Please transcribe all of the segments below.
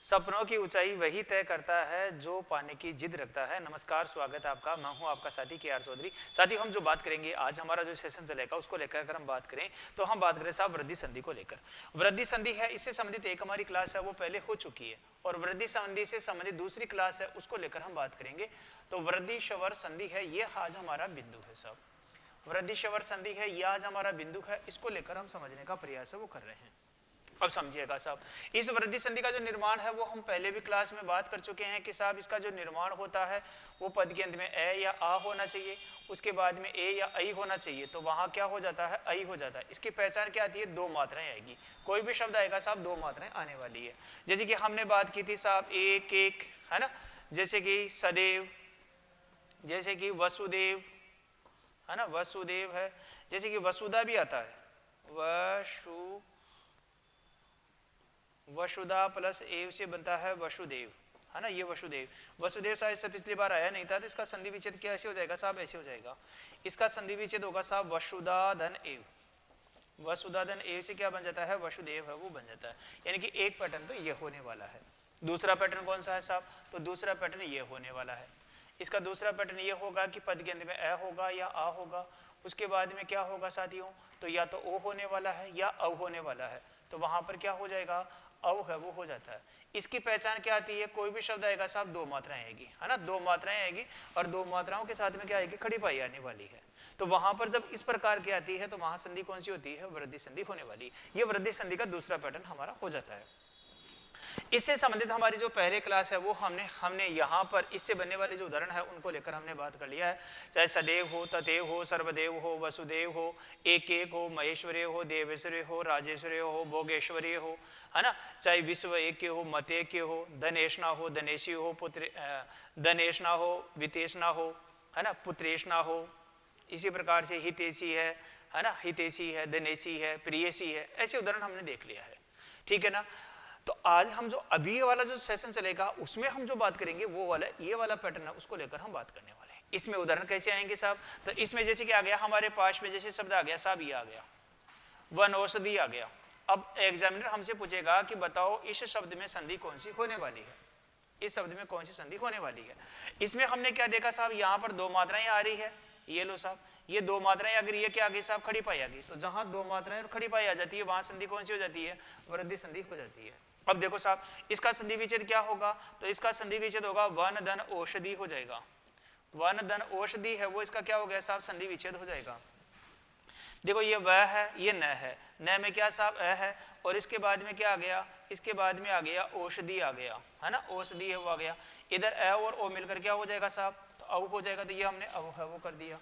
सपनों की ऊंचाई वही तय करता है जो पाने की जिद रखता है। नमस्कार, स्वागत है आपका। मैं हूं आपका साथी के आर चौधरी। साथियों, हम जो बात करेंगे आज, हमारा जो सेशन चलेगा उसको लेकर अगर हम बात करें तो हम बात करें साहब वृद्धि संधि को लेकर। वृद्धि संधि है, इससे संबंधित एक हमारी क्लास है वो पहले हो चुकी है, और वृद्धि संधि से संबंधित दूसरी क्लास है उसको लेकर हम बात करेंगे। तो वृद्धि शवर संधि है, ये आज हमारा बिंदु है साहब। वृद्धि शवर संधि है, यह आज हमारा बिंदु है, इसको लेकर हम समझने का प्रयास है वो कर रहे हैं। अब समझिएगा साहब, इस वृद्धि संधि का जो निर्माण है वो हम पहले भी क्लास में बात कर चुके हैं कि साहब इसका जो निर्माण होता है वो पद के अंत में ए या आ होना चाहिए, उसके बाद में ए या आई होना चाहिए, तो वहां क्या हो जाता है, आई हो जाता है। इसकी पहचान क्या आती है, दो मात्राएं आएगी। कोई भी शब्द आएगा साहब दो मात्राएं आने वाली है। जैसे कि हमने बात की थी साहब एक एक, है ना, जैसे कि सदैव, जैसे कि वसुदेव, है ना, वसुदेव है, जैसे कि वसुधा भी आता है, वसुधा प्लस एव से बनता है वसुदेव, है ना, ये वसुदेव। वसुदेव शायद से पिछली बार आया नहीं था, तो इसका संधि विच्छेद क्या ऐसे हो जाएगा साहब, ऐसे हो जाएगा। इसका संधि विच्छेद होगा साहब वसुधा धन एव। वसुधा धन एव से क्या बन जाता है, वसुदेव है वो बन जाता है। यानी कि एक पैटर्न तो ये होने वाला है। दूसरा पैटर्न कौन सा है साहब, तो दूसरा पैटर्न ये होने वाला है। इसका दूसरा पैटर्न ये होगा कि पद के अंत में ए होगा या आ होगा, उसके बाद में क्या होगा साथियों, तो या तो ओ होने वाला है या अव होने वाला है, तो वहां पर क्या हो जाएगा, अव है वो हो जाता है। इसकी पहचान क्या आती है, कोई भी शब्द आएगा साहब दो मात्राएं आएगी, है ना, दो मात्राएं आएगी, और दो मात्राओं के साथ में क्या आएगी, खड़ी पाई आने वाली है। तो वहां पर जब इस प्रकार की आती है तो वहां संधि कौन सी होती है, वृद्धि संधि होने वाली। ये वृद्धि संधि का दूसरा पैटर्न हमारा हो जाता है। इससे संबंधित हमारी जो पहले क्लास है वो हमने यहाँ पर इससे बनने वाले जो उदाहरण है उनको लेकर हमने बात कर लिया है। चाहे सदैव हो, तदेव हो, सर्वदेव हो, वसुदेव हो, एक एक हो, महेश्वरी हो, देवेश्वरी हो, राजेश्वरी हो, भोगेश्वरी हो, है ना, चाहे विश्व एक हो, मत एक हो, धनेशना हो, धनेशी हो, पुत्र धनेशना हो, वितेशना हो, है ना, पुत्रेशना हो। इसी प्रकार से हितेशी है ना, हितेशी है, धनेशी है, प्रियसी है, ऐसे उदाहरण हमने देख लिया है। ठीक है ना। तो आज हम जो अभी वाला जो सेशन चलेगा उसमें हम जो बात करेंगे वो वाला ये वाला पैटर्न है, उसको लेकर हम बात करने वाले हैं। इसमें उदाहरण कैसे आएंगे साहब, तो इसमें जैसे कि आ गया हमारे पास में जैसे शब्द आ गया साहब, ये आ गया वनौषधि आ गया। अब एग्जामिनर हमसे पूछेगा कि बताओ इस शब्द में संधि कौन सी होने वाली है, इस शब्द में कौन सी संधि होने वाली है। इसमें हमने क्या देखा साहब, यहाँ पर दो मात्राएं आ रही है, ये लो साहब, ये दो मात्राएं अगर ये क्या आ गई साहब, खड़ी पाई आ गई, तो जहां दो मात्राएं और खड़ी पाई आ जाती है वहां संधि कौन सी हो जाती है, वृद्धि संधि हो जाती है। अब देखो साहब, इसका संधि विच्छेद क्या होगा, तो इसका संधि विच्छेद होगा वन धन औषधि हो जाएगा। वन धन औषधि है वो इसका क्या हो गया साहब, संधि विच्छेद हो जाएगा। देखो ये वह है, ये न है, न में क्या साहब अ है, और इसके बाद में क्या आ गया, इसके बाद में आ गया औषधि आ गया, है ना, औषधि है वो आ गया। इधर अ और ओ मिलकर क्या हो जाएगा साहब, तो अव हो जाएगा, तो ये हमने अव है वो कर दिया।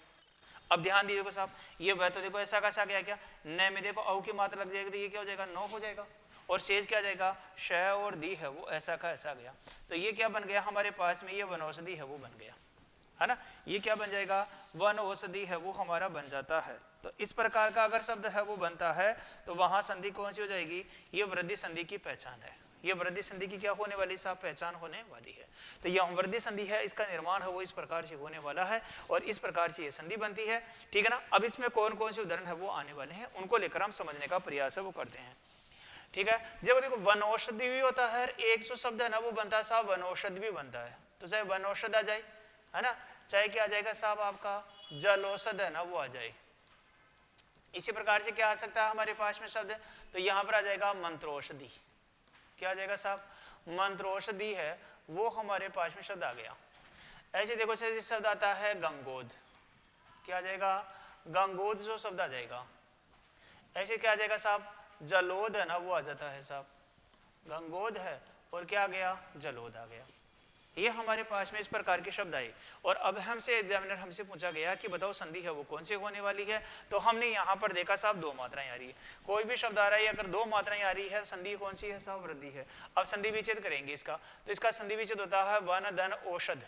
अब ध्यान दीजिएगा साहब, ये वह तो देखो ऐसा कैसा गया, क्या न में देखो अव की मात्रा लग जाएगी, तो ये क्या हो जाएगा, नौ हो जाएगा, और शेष क्या जाएगा, श और दी है वो ऐसा का ऐसा गया। तो ये क्या बन गया हमारे पास में, ये वनौषधि है वो बन गया, है ना, ये क्या बन जाएगा, वन औषधि है वो हमारा बन जाता है। तो इस प्रकार का अगर शब्द है वो बनता है तो वहां संधि कौन सी हो जाएगी, ये वृद्धि संधि की पहचान है। ये वृद्धि संधि की क्या होने वाली साहब, पहचान होने वाली है। तो यह वृद्धि संधि है, इसका निर्माण है वो इस प्रकार से होने वाला है, और इस प्रकार से ये संधि बनती है। ठीक है ना। अब इसमें कौन कौन से उदाहरण है वो आने वाले हैं, उनको लेकर हम समझने का प्रयास है वो करते हैं। ठीक है। जब देखो वनौषधि भी होता है, एक जो शब्द है ना वो बनता है साहब वनौषध भी बनता है, तो चाहे वनौषध आ जाए, है ना, चाहे क्या आ जाएगा साहब आपका जलौषध है ना वो आ जाए। इसी प्रकार से क्या आ सकता है हमारे पास में शब्द, तो यहाँ पर आ जाएगा मंत्रोषधि। क्या आ जाएगा साहब, मंत्रोषधि है वो हमारे पास में शब्द आ गया। ऐसे देखो शब्द आता है गंगोद, क्या आ जाएगा, गंगोद जो शब्द आ जाएगा। ऐसे क्या आ जाएगा साहब, जलोद है ना वो आ जाता है साहब, गंगोद है और क्या आ गया, जलोद आ गया। ये हमारे पास में इस प्रकार के शब्द आए। और अब हमसे एग्जामिनर हमसे पूछा गया कि बताओ संधि है वो कौन से होने वाली है, तो हमने यहाँ पर देखा साहब दो मात्राएं आ रही है। कोई भी शब्द आ रहा है अगर दो मात्राएं आ रही है, संधि कौन सी है साहब, वृद्धि है। अब संधि विच्छेद करेंगे इसका, तो इसका संधि विच्छेद होता है वन धन औषध।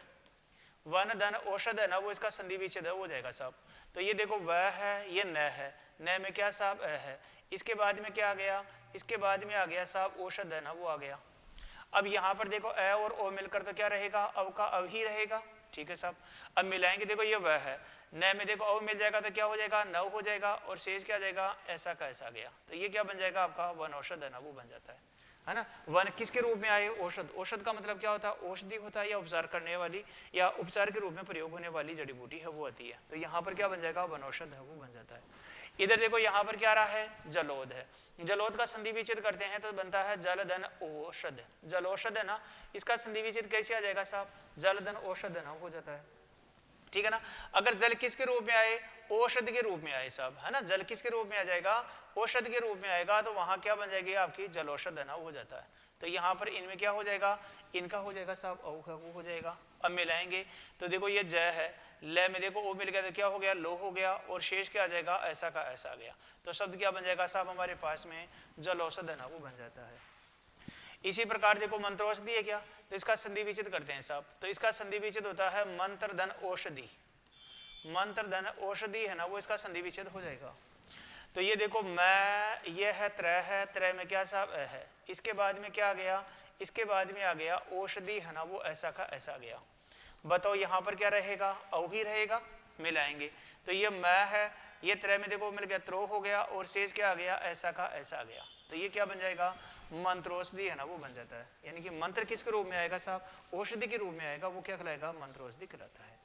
वन धन औषध है ना वो इसका संधि विच्छेद हो जाएगा साहब। तो ये देखो वह है, ये न है, न में क्या साहब अ है, इसके बाद में क्या आ गया, इसके बाद में आ गया साहब औषध है ना वो आ गया। अब यहाँ पर देखो अ और ओ मिलकर तो क्या रहेगा, अव का अव ही रहेगा। ठीक है साहब। अब मिलाएंगे, देखो ये वह है, न में देखो अव मिल जाएगा तो क्या हो जाएगा, नव हो जाएगा, और शेष क्या जाएगा, ऐसा का ऐसा गया। तो ये क्या बन जाएगा आपका वनौषध है ना वो बन जाता है। है ना। वन किसके रूप में आए, औषध। औषध का मतलब क्या होता है, औषधि होता है या उपचार करने वाली या उपचार के रूप में प्रयोग होने वाली जड़ी बूटी है वो आती है। तो यहाँ पर क्या बन जाएगा, वनौषध है वो बन जाता है। इधर देखो यहाँ पर क्या रहा है, जलोद है। जलोद का संधि विच्छेद करते हैं तो बनता है जलधन औषध। जलौषध है ना, इसका संधि विच्छेद कैसे आ जाएगा साहब, जलधन औषध है ना हो जाता है, ठीक है ना। अगर जल किसके रूप में आए, औषधि के रूप में आए साहब, है ना। जल किसके रूप में आ जाएगा, औषधि के रूप में आएगा, तो वहां क्या बन जाएगी आपकी जलौषध है ना हो जाता है। तो यहाँ पर इनमें क्या हो जाएगा, इनका हो जाएगा साहब औ है वो हो जाएगा। अब मिलाएंगे तो देखो ये जय है, ल में देखो ओ मिल गया तो क्या हो गया, लो हो गया, और शेष क्या आ जाएगा, ऐसा का ऐसा आ गया। तो शब्द क्या बन जाएगा साहब हमारे पास में, जलौषध है ना वो बन जाता है। इसी प्रकार देखो मंत्रौषधि है क्या, तो इसका संधि विच्छेद करते हैं साहब। तो इसका संधि विच्छेद होता है मंत्र धन औषधि। मंत्र धन औषधि है ना वो इसका संधि विच्छेद हो जाएगा। तो ये देखो मैं, ये है त्रय में क्या साहब है, इसके बाद में क्या आ गया, इसके बाद में आ गया औषधि है ना वो ऐसा का ऐसा आ गया। बताओ यहाँ पर क्या रहेगा, औ ही रहेगा, मिलाएंगे तो ये मैं है, ये त्रय में देखो मिल गया त्रो हो गया, और शेष क्या आ गया, ऐसा का ऐसा आ गया। तो ये क्या बन जाएगा, मंत्रौषधि है ना वो बन जाता है। यानी कि मंत्र किसके रूप में आएगा साहब, औषधि के रूप में आएगा, वो क्या कहलाएगा, मंत्रौषधि कहलाता है।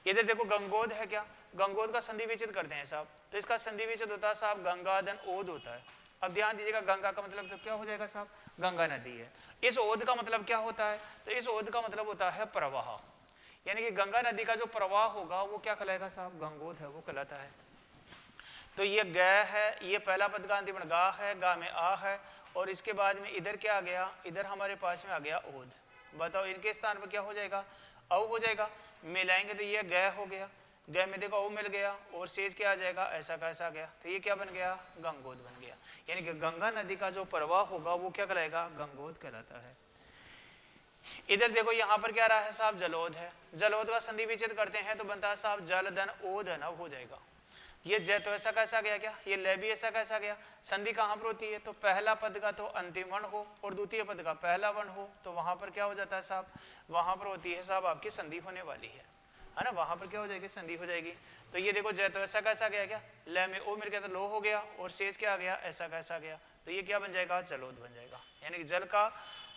इधर देखो गंगोद है क्या, गंगोद का संधि विच्छेद करते हैं साहब। तो इसका संधि विच्छेद होता है साहब गंगाधन ओद होता है। अब ध्यान दीजिएगा, गंगा का मतलब तो क्या हो जाएगा साहब, गंगा नदी है। इस ओद का मतलब क्या होता है, तो इस ओद का मतलब होता है प्रवाह, यानी कि गंगा नदी का जो प्रवाह होगा वो क्या कहलाएगा साहब, गंगोद है वो कहलाता है। तो ये ग है, ये पहला पद का अंतिम गा है, गा में आ है, और इसके बाद में इधर क्या आ गया, इधर हमारे पास में आ गया ओद। बताओ इनके स्थान पर क्या हो जाएगा, औ हो जाएगा। मिलाएंगे तो ये ग हो गया, ग में देखो ओ मिल गया, और शेष क्या आ जाएगा, ऐसा का ऐसा गया। तो ये क्या बन गया, गंगोद बन गया। यानी कि गंगा नदी का जो प्रवाह होगा वो क्या कहलाएगा, गंगोद कहलाता है। इधर देखो यहाँ पर क्या रहा है साहब, जलोद है। जलोद का संधि विच्छेद करते हैं तो बनता है साहब जलधन ओद है ना हो जाएगा। ये जय तो ऐसा कैसा गया क्या, ये ले भी ऐसा कैसा गया। संधि कहाँ पर होती है, तो पहला पद का तो अंतिम वर्ण हो और द्वितीय पद का पहला वर्ण हो, तो वहां पर क्या हो जाता है साहब, वहां पर होती है साहब आपकी संधि होने वाली है ना। वहां पर क्या हो जाएगी, संधि हो जाएगी। तो ये देखो जय तो ऐसा कैसा गया क्या, ले में ओ मिल गया तो लो हो गया, और शेष क्या आ गया, ऐसा कैसा गया। तो ये क्या बन जाएगा, जलोद बन जाएगा। यानी कि जल का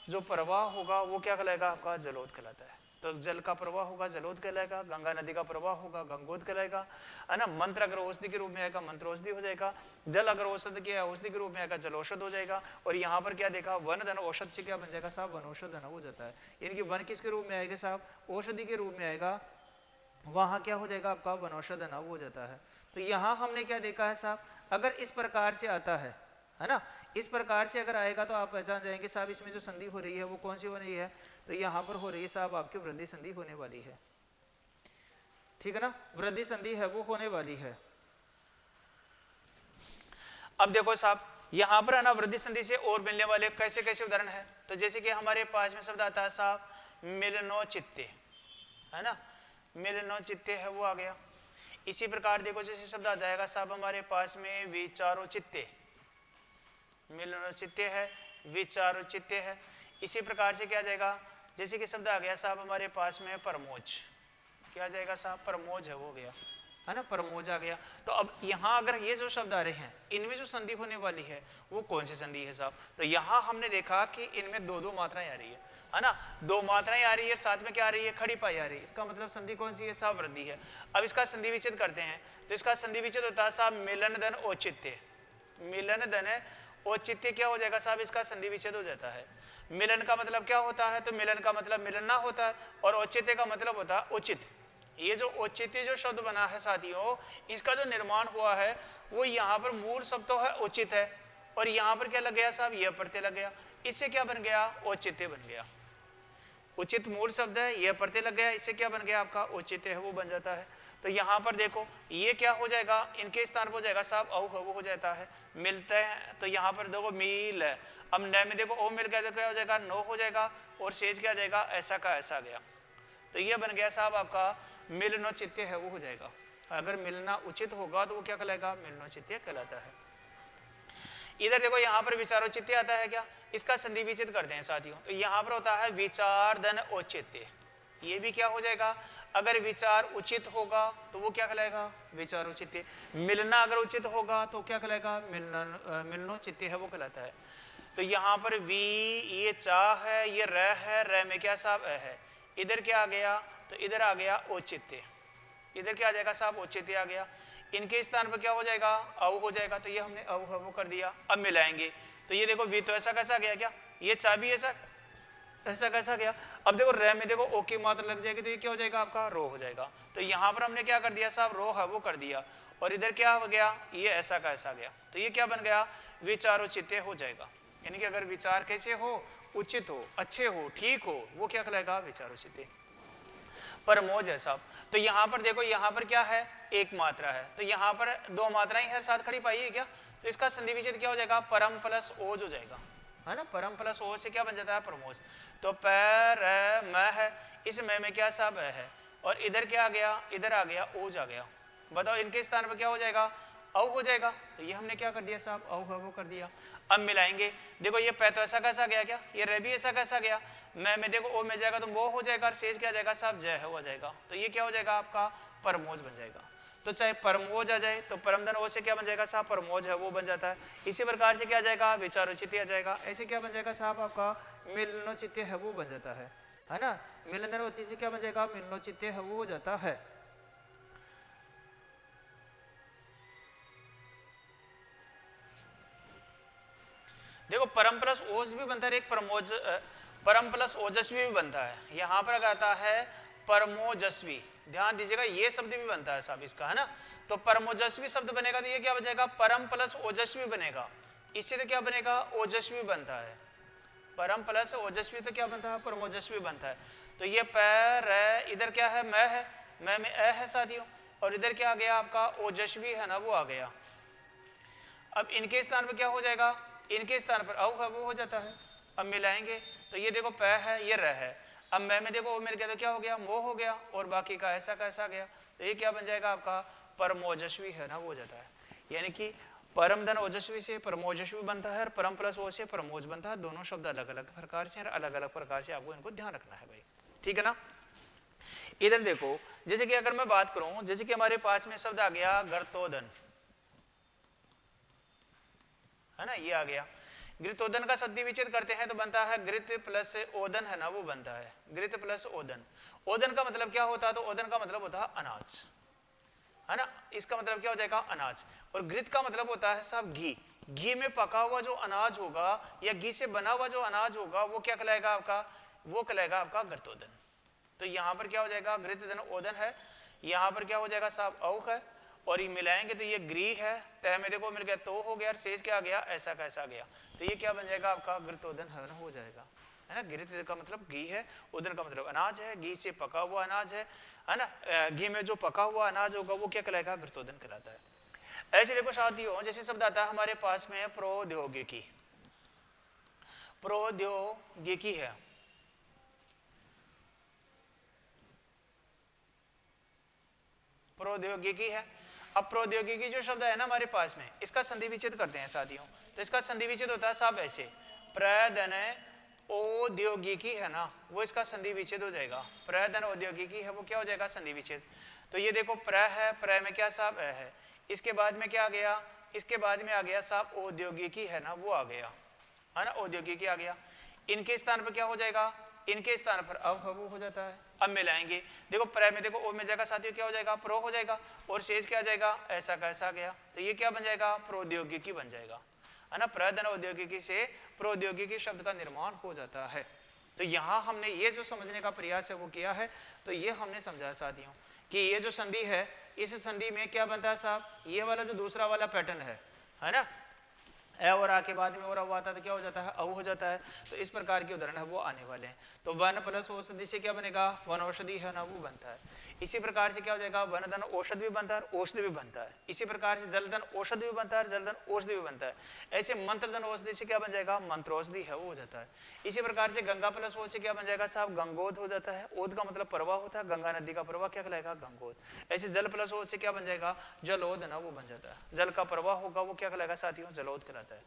जो प्रवाह होगा वो क्या कहलाएगा आपका, जलोद कहलाता है। तो जल का प्रवाह होगा जलोद कहलाएगा, गंगा नदी का प्रवाह होगा गंगोद कहलाएगा, है ना। मंत्र अगर औषधि के रूप में आएगा मंत्रौषधि हो जाएगा, जल अगर औषधि के औषधि के रूप में आएगा जलौषध हो जाएगा। और यहाँ पर क्या देखा, वन धन औषध से क्या बन जाएगा साहब, वनौषध धन हो जाता है। यानी कि वन किसके रूप में आएगा साहब, औषधि के रूप में आएगा, वहां क्या हो जाएगा आपका, वनौषध धन हो जाता है। तो यहाँ हमने क्या देखा है साहब, अगर इस प्रकार से आता है ना, इस प्रकार से अगर आएगा तो आप पहचान जाएंगे साहब इसमें जो संधि हो रही है वो कौन सी हो रही है, तो यहाँ पर हो रही है साहब आपकी वृद्धि संधि होने वाली है, ठीक है ना, वृद्धि संधि है वो होने वाली है। अब देखो साहब यहाँ पर है ना, वृद्धि संधि से और मिलने वाले कैसे कैसे उदाहरण है। तो जैसे कि हमारे पास में शब्द आता है साहब मिलनो चित्ते, है ना, मिलनो चित्ते है वो आ गया। इसी प्रकार देखो जैसे शब्द आ जाएगा साहब हमारे पास में विचारो चित्ते, मिलनो चित्ते है, विचारो चित्ते है। इसी प्रकार से क्या आ जाएगा, जैसे कि शब्द आ गया साहब हमारे पास में परमोज, क्या आ जाएगा साहब, परमोज है वो गया, है ना, परमोज आ गया। तो अब यहाँ अगर ये जो शब्द आ रहे हैं इनमें जो संधि होने वाली है वो कौन सी संधि है साहब, तो यहाँ हमने देखा कि इनमें दो दो मात्राएं आ रही है ना, दो मात्राएं आ रही है, साथ में क्या आ रही है, खड़ी पाई आ रही है। इसका मतलब संधि कौन सी है साहब, वृद्धि है। अब इसका संधि विच्छेद करते हैं तो इसका संधि विच्छेद होता है साहब मिलन धन औचित्य, मिलन धन है औचित्य क्या हो जाएगा साहब, इसका संधि विच्छेद हो जाता है। मिलन का मतलब क्या होता है, तो मिलन का मतलब मिलना होता है, और औचित्य का मतलब होता है उचित। ये जो औचित्य जो शब्द बना है साथियों, इसका जो निर्माण हुआ है वो यहाँ पर मूल शब्द तो है उचित है, और यहाँ पर क्या लग गया साहब, यह प्रत्यय लग गया, इससे क्या बन गया, औचित्य बन गया। उचित मूल शब्द है, यह प्रत्यय लग गया, इससे क्या बन गया आपका, औचित्य है वो बन जाता है। तो यहाँ पर देखो ये क्या हो जाएगा, इनके स्थान पर हो जाएगा साहब औ वो हो जाता है, मिलते हैं। तो यहाँ पर देखो मील है, अब न में देखो ओ मिल गया तो क्या हो जाएगा, नो हो जाएगा, और शेष क्या जाएगा, ऐसा का ऐसा गया। तो ये बन गया साहब आपका मिलनो चित्य है वो हो जाएगा। अगर मिलना उचित होगा तो वो क्या कहलाएगा, मिलनो चित्य कहलाता है। इधर देखो यहाँ पर विचारो चित्य आता है क्या, इसका संधि विच्छेद करते हैं साथियों। तो यहाँ पर होता है विचार धन औचित्य, ये भी क्या हो जाएगा, अगर विचार उचित होगा तो वो क्या कहलाएगा, विचार उचित्य। मिलना अगर उचित होगा तो क्या कहलाएगा, मिलनो चित्य है वो कहलाता है। तो यहाँ पर वी, ये चा है, ये र है, र में क्या साहब है, इधर क्या आ गया, तो इधर आ गया औचित्य, इधर क्या आ जाएगा साहब औचित्य आ गया, इनके स्थान पर क्या हो जाएगा अव हो जाएगा, तो ये हमने अव वो कर दिया। अब मिलाएंगे तो ये देखो वी तो ऐसा कैसा गया, क्या ये चा भी ऐसा ऐसा कैसा गया। अब देखो रे में देखो ओ की मात्रा लग जाएगी तो ये क्या हो जाएगा आपका रो हो जाएगा। तो यहाँ पर हमने क्या कर दिया साहब रो है वो कर दिया, और इधर क्या हो गया ये ऐसा का ऐसा गया, तो ये क्या बन गया विचारोचित हो जाएगा। यानी कि अगर विचार कैसे हो, उचित हो, अच्छे हो, ठीक हो, वो क्या कहलाएगा विचारोचित। परमोज है साहब। तो यहाँ पर देखो यहाँ पर क्या है एक मात्रा है, तो यहाँ पर दो मात्राएं हर साथ खड़ी पाई है क्या, तो इसका संधि विच्छेद क्या हो जाएगा परम प्लस ओज हो जाएगा, है ना। परम प्लस ओ से क्या बन जाता है परमोज। तो पैर म है, इस में क्या साहब है, और इधर क्या आ गया, इधर आ गया ओज आ गया। बताओ इनके स्थान पर क्या हो जाएगा अव हो जाएगा। तो ये हमने क्या कर दिया साहब अव वो कर दिया। अब मिलाएंगे देखो ये पै तो ऐसा कैसा गया, क्या ये रे भी ऐसा कैसा गया, मैं में देखो ओ में जाएगा तो वो हो जाएगा, और शेष क्या जाएगा साहब जय हो जाएगा। तो ये क्या हो जाएगा आपका परमोज बन जाएगा। तो चाहे परमोज आ जाए तो परमधन ओ से क्या बन जाएगा साहब परमोज है वो बन जाता है। इसी प्रकार से क्या आ जाएगा विचारोचित आ जाएगा। ऐसे क्या बन जाएगा साहब आपका मिलनोचित है वो बन जाता है ना। मिलन से क्या बन जाएगा मिलनोचित है वो हो जाता है। देखो परम प्लस ओज भी बनता है, एक परमोज परम प्लस ओजस्वी भी बनता है। यहाँ पर आता है परमोजस्वी, ध्यान दीजिएगा ये शब्द भी बनता है साहब इसका, है ना। तो परमोजस्वी शब्द बनेगा तो ये क्या बनेगा परम प्लस ओजस्वी बनेगा। इससे तो क्या बनेगा ओजस्वी बनता है, परम प्लस ओजस्वी तो क्या बनता है परमोजस्वी बनता है। तो ये पैर इधर क्या है मैं है, मैं में ए है साथियों, और इधर क्या आ गया आपका ओजस्वी है ना वो आ गया। अब इनके स्थान पर क्या हो जाएगा, इनके स्थान पर अव है वो हो जाता है। अब मिलाएंगे तो ये देखो पै है ये रह है, अब मैं में देखो ओ मिल गया तो क्या हो गया मोह हो गया, और बाकी का ऐसा कैसा गया। तो ये क्या बन जाएगा आपका परमोजस्वी है ना वो हो जाता है। यानी कि परम धन ओजस्वी से परमोजस्वी बनता है, और परम प्लस ओ से परमोज बनता है। दोनों शब्द अलग अलग प्रकार से, अलग अलग प्रकार से आपको इनको ध्यान रखना है भाई, ठीक है ना। इधर देखो जैसे कि अगर मैं बात करूं, जैसे कि हमारे पास में शब्द आ गया गर्तोदन, है ना, ये आ गया। घृतोदन का संधि विच्छेद करते हैं तो बनता है घृत प्लस ओदन, है ना वो बनता है घृत प्लस ओदन। ओदन का मतलब क्या होता है, तो ओदन का मतलब होता है अनाज, है ना। इसका मतलब क्या हो जाएगा अनाज। और घृत का मतलब होता है साहब घी, घी में पका हुआ जो अनाज होगा या घी से बना हुआ जो अनाज होगा वो क्या कहलाएगा आपका, वो कहलाएगा आपका घृतोदन। तो यहाँ पर क्या हो जाएगा घृतोदन ओदन है, यहाँ पर क्या हो जाएगा साहब औ है, और ये मिलाएंगे तो ये ग्री है, तय में देखो मिल गया तो हो गया, और शेष क्या आ गया ऐसा कैसा गया। तो ये क्या बन जाएगा आपका घृतोदन हरण हो जाएगा, है ना। घृत का मतलब घी है, उदन का मतलब अनाज है, घी से पका हुआ अनाज है ना। घी में जो पका हुआ अनाज होगा वो क्या कहलाएगा घृतोदन कहलाता है। ऐसे देखो साथियों जैसे शब्द आता है हमारे पास में प्रौद्योगिकी, प्रौद्योगिकी है, प्रौद्योगिकी है। अब प्रौद्योगिकी जो शब्द है ना हमारे पास में, इसका संधि विच्छेद करते हैं साथियों। तो इसका संधि विच्छेद होता है साहब ऐसे, प्रधन औद्योगिकी है ना वो इसका संधि विच्छेद हो जाएगा। प्रधन औद्योगिकी है वो क्या हो जाएगा संधि विच्छेद। तो ये देखो प्र है, प्र में क्या साहब है, इसके बाद में क्या आ गया, इसके बाद में आ गया साहब औद्योगिकी है ना वो आ गया, है ना औद्योगिकी आ गया। इनके स्थान पर क्या हो जाएगा, इनके स्थान पर अव हो जाता है। अब मिलाएंगे देखो प्र में देखो ओ में जाएगा साथियों क्या हो जाएगा प्रो हो जाएगा, और शेष क्या आ जाएगा ऐसा कैसा गया। तो ये क्या बन जाएगा प्रौद्योगिकी बन जाएगा, है ना। प्रधन औद्योगिकी से प्रौद्योगिकी शब्द का निर्माण हो जाता है। तो यहाँ हमने ये जो समझने का प्रयास है वो किया है। तो ये हमने समझा साथियों कि ये जो संधि है इस संधि में क्या बनता है साहब, ये वाला जो दूसरा वाला पैटर्न है ना, ए और आ के बाद में और हुआ था तो क्या हो जाता है अव हो जाता है। तो इस प्रकार के उदाहरण है वो आने वाले हैं। तो वन प्लस औषधि से क्या बनेगा वन औषधि है ना वो बनता है। इसी प्रकार से क्या हो जाएगा वन धन औषध भी बनता है, औषधि भी बनता है। इसी प्रकार से जलधन औषध भी बनता है, जलधन औषधि भी बनता है। ऐसे मंत्रधन औषधि से क्या बन जाएगा मंत्रौषधि है वो हो जाता है। इसी प्रकार से गंगा प्लस ओध से क्या बन जाएगा साहब गंगोद हो जाता है। ओद का मतलब प्रवाह होता है, गंगा नदी का प्रवाह क्या कहलाएगा गंगोद। ऐसे जल प्लस ओध से क्या बन जाएगा जलोद ना वो बन जाता है। जल का प्रवाह होगा वो क्या कहलाएगा साथियों जलोद कहलाता है।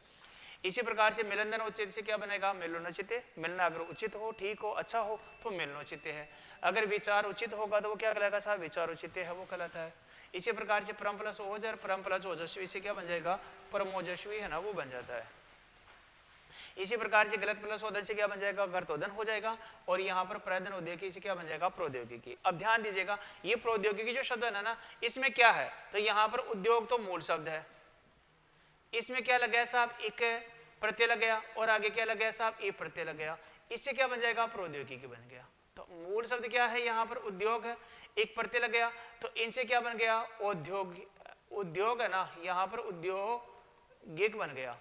इसी प्रकार से मिलनधन उचित से क्या बनेगा मिलनोचित। मिलना अगर उचित हो, ठीक हो, अच्छा हो तो मिलनोचित है। अगर विचार उचित होगा तो वो क्या कहलाएगा साहब विचार उचित है वो कहलाता है। इसी प्रकार से परम प्लस ओज और परम प्लस ओजस्वी से क्या बन जाएगा परमोजस्वी है ना वो बन जाता है। इसी प्रकार से गलत प्लस ओदन से क्या बन जाएगा, गर्तोदन हो जाएगा, और यहाँ पर प्रदन औद्योगिकी से क्या बन जाएगा, प्रौद्योगिकी। अब ध्यान दीजिएगा, ये प्रौद्योगिकी जो शब्द है ना, इसमें क्या है, तो यहाँ पर उद्योग तो मूल शब्द है, इसमें क्या लग गया साहब, एक प्रत्यय लग गया, और आगे क्या लग गया साहब, ए प्रत्यय लग गया, इससे क्या बन जाएगा, प्रौद्योगिकी बन गया। तो मूल शब्द क्या है, यहाँ पर उद्योग है, एक प्रत्यय लग गया, तो इनसे क्या बन गया, उद्योग, उद्योग है ना, यहाँ पर उद्योगिक बन गया,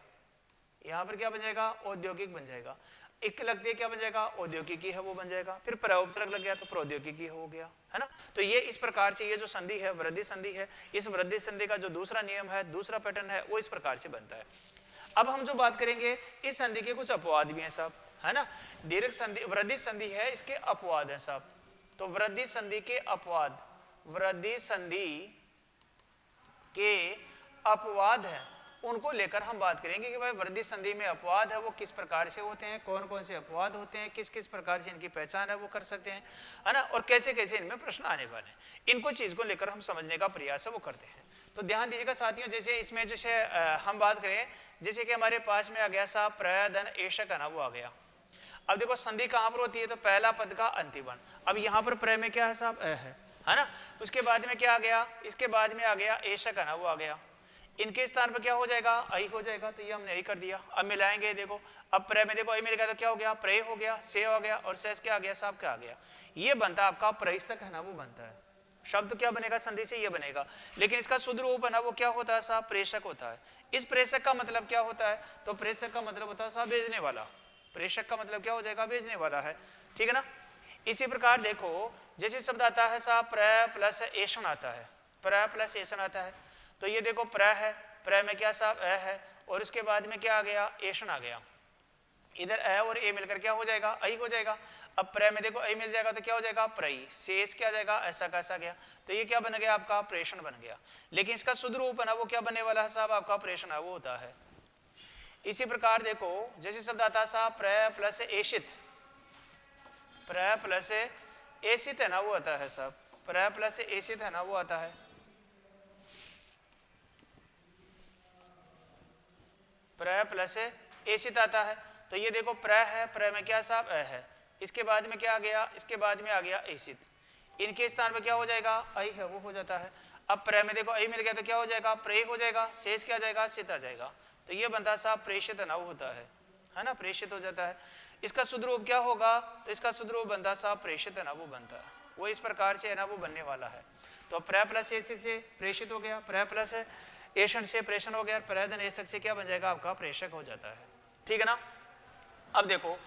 यहाँ पर क्या बन जाएगा, औद्योगिक बन जाएगा, एक लगती है क्या बन जाएगा, औद्योगिकी है वो बन जाएगा, फिर प्रउपसर्ग लग गया तो प्रौद्योगिकी हो गया, है ना। तो ये इस प्रकार से ये जो संधि है वृद्धि संधि है, इस वृद्धि संधि का जो दूसरा नियम है, दूसरा पैटर्न है, वो इस प्रकार से बनता है। अब हम जो बात करेंगे, इस संधि के कुछ अपवाद भी हैं साहब, है ना। दीर्घ संधि, वृद्धि संधि है, इसके अपवाद है साहब। तो वृद्धि संधि के अपवाद, वृद्धि संधि के अपवाद है, उनको लेकर हम बात करेंगे कि भाई वृद्धि संधि में अपवाद है वो किस प्रकार से होते हैं, कौन कौन से अपवाद होते हैं, किस किस प्रकार से इनकी पहचान है वो कर सकते हैं, है ना, और कैसे कैसे इनमें प्रश्न आने वाले हैं, इनको चीज को लेकर हम समझने का प्रयास है वो करते हैं। तो ध्यान दीजिएगा साथियों, जैसे इसमें जैसे हम बात करें, जैसे कि हमारे पास में आ गया साहब प्रयधन एशक है ना, वो आ गया। अब देखो संधि कहाँ पर होती है, तो पहला पद का अंतिम वर्ण। अब यहाँ पर प्रय में क्या है साहब, है ना, उसके बाद में क्या आ गया, इसके बाद में आ गया एशक है ना, वो आ गया, इनके स्थान पर क्या हो जाएगा, आई हो जाएगा, तो ये हमने यही कर दिया। अब मिलाएंगे, देखो अब प्रय में देखो आई मिल गया तो क्या हो गया, प्रय हो गया, से हो गया, और सेस क्या आ गया साहब, क्या आ गया, ये बनता है आपका प्रयसक है ना, वो बनता है। शब्द क्या बनेगा, संधि से ये बनेगा, लेकिन इसका शुद्ध रूप है ना, वो क्या होता है साहब, प्रेषक होता है। इस प्रेषक का मतलब क्या होता है, तो प्रेषक का मतलब होता है साहब भेजने वाला, प्रेषक का मतलब क्या हो जाएगा, भेजने वाला है, ठीक है ना। इसी प्रकार देखो, जैसे शब्द आता है साहब प्रय प्लस एषण आता है, प्रय प्लस एषण आता है, तो ये देखो प्रय है, प्रय में क्या साहब है, और इसके बाद में क्या आ गया, एषण आ गया, इधर अ और ए मिलकर क्या हो जाएगा, आई हो जाएगा। अब प्रय में देखो आई मिल जाएगा तो क्या हो जाएगा, प्रई, शेष क्या जाएगा, ऐसा कैसा गया, तो ये क्या बन गया आपका, प्रेषण बन गया। लेकिन इसका शुद्ध रूप है ना, वो क्या बनने वाला है साहब, आपका प्रेषण है वो होता है। इसी प्रकार देखो, जैसे शब्द आता है साहब प्रय प्लस एषित, प्रय प्लस एषित है ना, वो आता है साहब, प्रय प्लस एषित है ना, वो आता है, प्रय प्लस एषित आता है। तो ये देखो प्रय है, प्रय में क्या साहब है, इसके बाद में क्या आ गया, इसके बाद में आ गया एषित, इनके स्थान पर क्या हो जाएगा, आई है वो हो जाता है। अब प्रय में देखो आई मिल गया तो क्या हो जाएगा, प्रेय हो जाएगा, शेष क्या जाएगा, सित आ जाएगा, तो ये बनता है साहब प्रेषित है ना, वो होता है ना, प्रेषित हो जाता है। इसका शुद्ध रूप क्या होगा, तो इसका शुद्ध रूप बनता साहब प्रेषित है ना, वो बनता है, वो इस प्रकार से है ना, वो बनने वाला है। तो प्रय प्लस एषित से प्रेषित हो गया, प्रय प्लस एषण से प्रेषण हो गया, प्रयधन एषक से क्या बन जाएगा आपका, प्रेषक हो जाता है, ठीक है ना। अब देखो,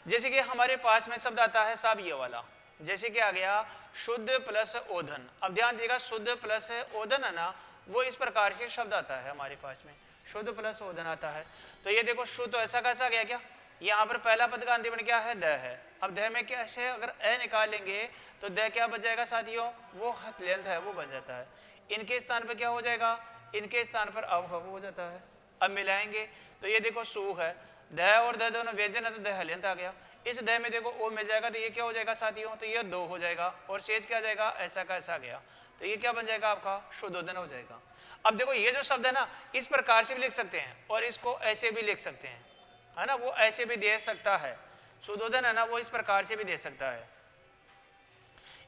जैसे कि हमारे पास में शब्द आता है साहब ये वाला, जैसे कि आ गया शुद्ध प्लस ओधन। अब ध्यान दीजिएगा, शुद्ध प्लस ओधन है ना, वो इस प्रकार के शब्द आता है हमारे पास में, शुद्ध प्लस ओधन आता है। तो ये देखो शुद्ध तो ऐसा कैसा गया, क्या यहाँ पर पहला पद का अंतिम क्या है, द है। अब द में कैसे अगर अ निकालेंगे तो द क्या बच जाएगा साथियों, वो हतलेंथ है वो बन जाता है। इनके स्थान पर क्या हो जाएगा, इनके स्थान पर अब हो जाता है। अब मिलाएंगे तो ये देखो सु है, द और द दोनों व्यंजन है तो द हल्यंत आ गया। इस द में देखो ओ मिल जाएगा तो ये क्या हो जाएगा साथियों, तो ये दो हो जाएगा, और शेष क्या जाएगा, ऐसा का ऐसा गया, तो ये क्या बन जाएगा आपका, शुद्धोधन हो जाएगा। अब देखो ये जो शब्द है ना, इस प्रकार से भी लिख सकते हैं और इसको ऐसे भी लिख सकते हैं, है ना, वो ऐसे भी दे सकता है। शुद्धोधन है ना, वो इस प्रकार से भी दे सकता है,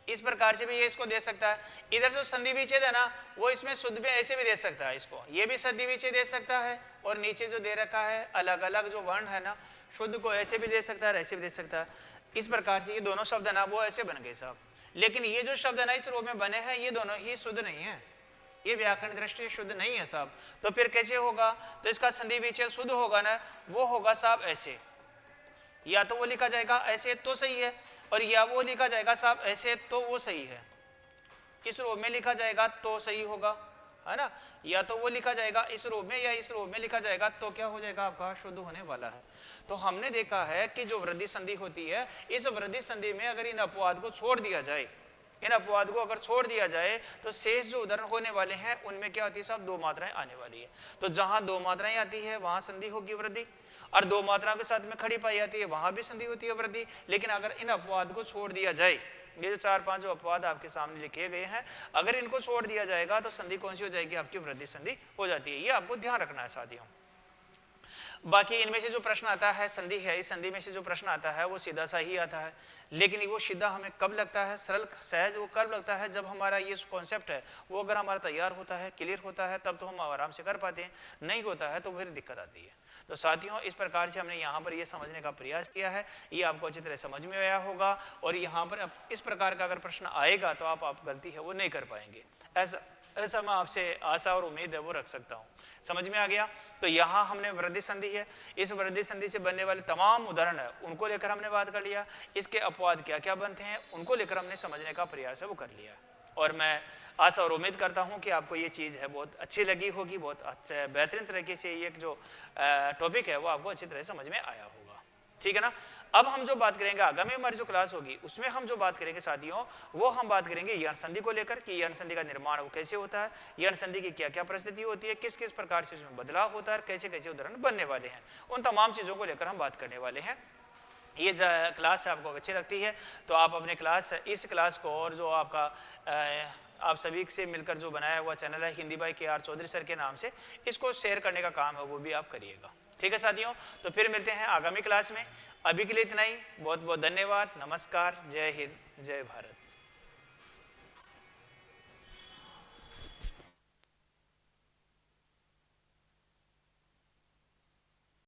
इस प्रकार से भी ये इसको दे सकता है। इधर जो संधि विच्छेद है ना, वो इसमें शुद्ध में ऐसे भी दे सकता है, इसको ये भी संधि विच्छेद दे सकता है, और नीचे जो दे रखा है अलग अलग जो वर्ण है ना, शुद्ध को ऐसे भी दे सकता है, ऐसे भी दे सकता है। इस प्रकार से ये दोनों शब्द है ना, वो ऐसे बन गए साहब। लेकिन ये जो शब्द है ना इस रूप में बने हैं, ये दोनों ही शुद्ध नहीं है, ये व्याकरण दृष्टि शुद्ध नहीं है साहब। तो फिर कैसे होगा, तो इसका संधि विच्छेद शुद्ध होगा ना, वो होगा साहब ऐसे, या तो वो लिखा जाएगा ऐसे तो सही है, और या वो लिखा जाएगा साहब ऐसे तो वो सही है। इस रूप में लिखा जाएगा तो सही होगा, है ना, या तो वो लिखा जाएगा इस रूप में, या इस रूप में लिखा जाएगा तो क्या हो जाएगा आपका, शुद्ध होने वाला है। तो हमने देखा है कि जो वृद्धि संधि होती है, इस वृद्धि संधि में अगर इन अपवाद को छोड़ दिया जाए, इन अपवाद को अगर छोड़ दिया जाए, तो शेष जो उदाहरण होने वाले हैं उनमें क्या होती है साहब, दो मात्राएं आने वाली है। तो जहां दो मात्राएं आती है वहां संधि होगी वृद्धि, और दो मात्राओं के साथ में खड़ी पाई जाती है वहां भी संधि होती है वृद्धि। लेकिन अगर इन अपवाद को छोड़ दिया जाए, ये जो 4-5 जो अपवाद आपके सामने लिखे गए हैं, अगर इनको छोड़ दिया जाएगा तो संधि कौन सी हो जाएगी आपकी, वृद्धि संधि हो जाती है। ये आपको ध्यान रखना है साथियों। बाकी इनमें से जो प्रश्न आता है संधि है, इस संधि में से जो प्रश्न आता है वो सीधा सा ही आता है, लेकिन वो सीधा हमें कब लगता है, सरल सहज वो कब लगता है, जब हमारा ये कॉन्सेप्ट है वो अगर हमारा तैयार होता है, क्लियर होता है, तब तो हम आराम से कर पाते हैं, नहीं होता है तो फिर दिक्कत आती है। तो साथियों इस प्रकार से हमने यहाँ पर ये समझने का प्रयास किया है, ये आपको अच्छी तरह समझ में आया होगा, और यहाँ पर इस प्रकार का अगर प्रश्न आएगा तो आप गलती है वो नहीं कर पाएंगे, ऐसा मैं आपसे आशा और उम्मीद है वो रख सकता हूँ। समझ में आ गया? तो यहाँ हमने वृद्धि संधि है, इस वृद्धि संधि से बनने वाले तमाम उदाहरण है उनको लेकर हमने बात कर लिया, इसके अपवाद क्या क्या बनते हैं उनको लेकर हमने समझने का प्रयास है वो कर लिया, और मैं आशा और उम्मीद करता हूँ कि आपको ये चीज़ है बहुत अच्छी लगी होगी, बहुत अच्छा बेहतरीन तरीके से ये जो टॉपिक है वो आपको अच्छी तरह समझ में आया होगा। ठीक है ना? अब हम जो बात करेंगे आगामी हमारी जो क्लास होगी उसमें हम जो बात करेंगे साथियों, वो हम बात करेंगे यण संधि को लेकर कि यण संधि का निर्माण वो कैसे होता है, यण संधि की क्या क्या परिस्थिति होती है, किस किस प्रकार से उसमें बदलाव होता है, कैसे कैसे उदाहरण बनने वाले हैं, उन तमाम चीज़ों को लेकर हम बात करने वाले हैं। ये क्लास आपको अच्छी लगती है तो आप अपने इस क्लास को, और जो आपका आप सभी से मिलकर जो बनाया हुआ चैनल है Hindi by KR Chaudhary sir के नाम से, इसको शेयर करने का काम है वो भी आप करिएगा। ठीक है साथियों, तो फिर मिलते हैं आगामी क्लास में। अभी के लिए इतना ही, बहुत बहुत धन्यवाद, नमस्कार, जय हिंद, जय भारत।